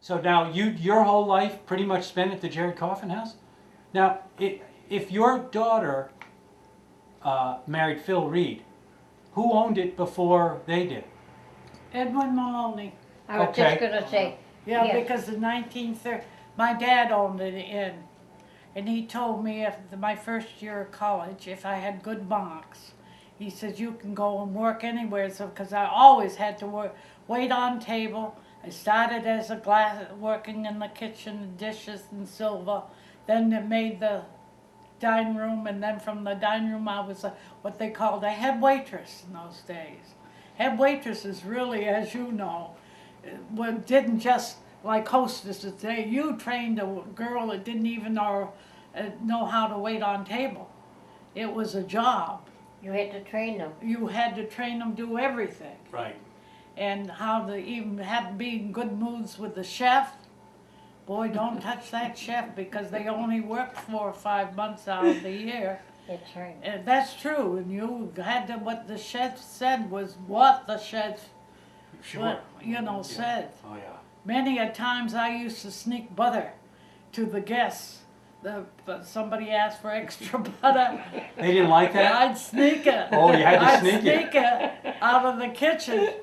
So now your whole life pretty much spent at the Jared Coffin House? Now, if your daughter married Phil Reed, who owned it before they did? Edwin Maloney. I was just gonna say, Yeah, yes. because in 1930, my dad owned it and he told me after my first year of college, if I had good marks, he says you can go and work anywhere. So, because I always had to wait on table. I started as working in the kitchen, dishes and silver. Then they made the dining room, and then from the dining room I was what they called a head waitress in those days. Head waitresses really, as you know, didn't just like hostesses. You trained a girl that didn't even know how to wait on table. It was a job. You had to train them. You had to train them, do everything. Right. And how to even have be in good moods with the chef. Boy, don't touch that chef, because they only work 4 or 5 months out of the year. That's right. And that's true, and you had to, what the chef said was what the chef, Sure. said. Oh, yeah. Many a times I used to sneak butter to the guests. Somebody asked for extra butter. They didn't like that? I'd sneak it. Oh, you had to I'd sneak it. sneak it out of the kitchen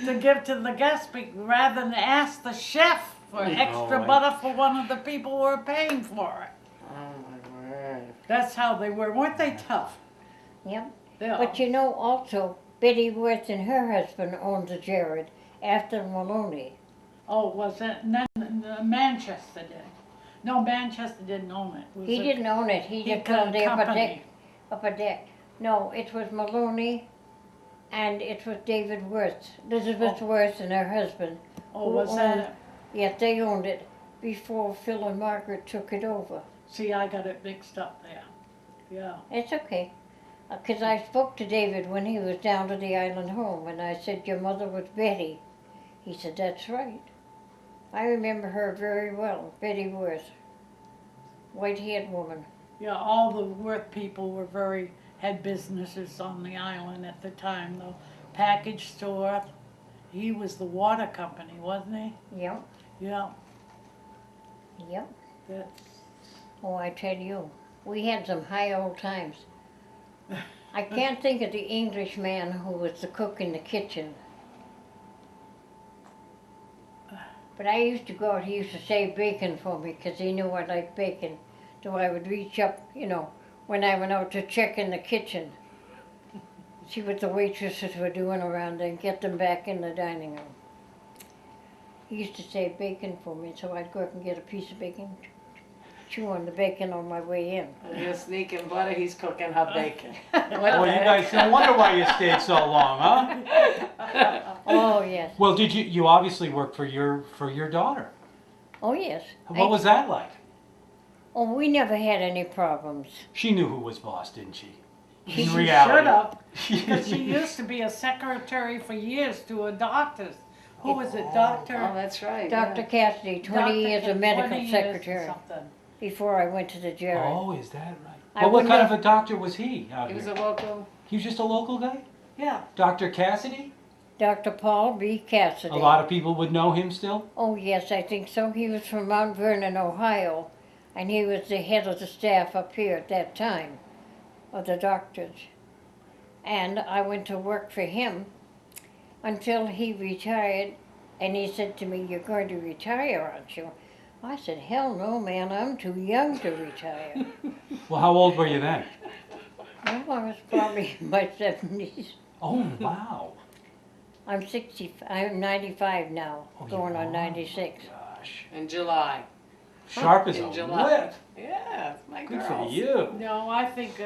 to give to the guests rather than ask the chef for extra right. butter for one of the people who were paying for it. Oh my word. That's how they were. Weren't they tough? Yep. Yeah. But you know also, Betty Worth and her husband owned the Jared after Maloney. Oh, was it? And then Manchester did. No, Manchester didn't own it. He didn't own it. He just got owned a the upper company. deck. No, it was Maloney, and it was David Worth, Elizabeth Worth and her husband. Oh, was that? Yes, they owned it before Phil and Margaret took it over. See, I got it mixed up there. Yeah. It's okay. Because I spoke to David when he was down to the island home, and I said, your mother was Betty. He said, that's right. I remember her very well, Betty Worth, white-haired woman. Yeah, all the Worth people had businesses on the island at the time. The package store. He was the water company, wasn't he? Yep, Yeah. yep. That's, Oh, I tell you, we had some high old times. I can't think of the English man who was the cook in the kitchen. But I used to go out, he used to save bacon for me because he knew I liked bacon. So I would reach up, when I went out to check in the kitchen, see what the waitresses were doing around there and get them back in the dining room. He used to save bacon for me, so I'd go up and get a piece of bacon, chew on the bacon on my way in. You're sneaking butter, he's cooking her bacon. Well, you guys, no wonder why you stayed so long, huh? Oh, yes. Well, you obviously worked for your daughter. Oh, yes. What was that like? Oh, we never had any problems. She knew who was boss, didn't she? she In should reality. have. Because she used to be a secretary for years to a doctor's. Who was it, Doctor? Oh, that's right. Dr. Cassidy, 20 years of medical secretary before I went to the Jared. Oh, is that right? I Well, what wouldn't kind have- of a doctor was he out He was here? a local. He was just a local guy? Yeah. Dr. Cassidy? Dr. Paul B. Cassidy. A lot of people would know him still? Oh, yes, I think so. He was from Mount Vernon, Ohio, and he was the head of the staff up here at that time, of the doctors. And I went to work for him until he retired, and he said to me, you're going to retire, aren't you? I said, hell no, man, I'm too young to retire. Well, how old were you then? Well, I was probably in my 70s. Oh, wow. I'm 95 now, Oh, you going on are? 96. Gosh. In July. Sharp as In a July. whip. Yeah, it's my Good girls. for you. No, I think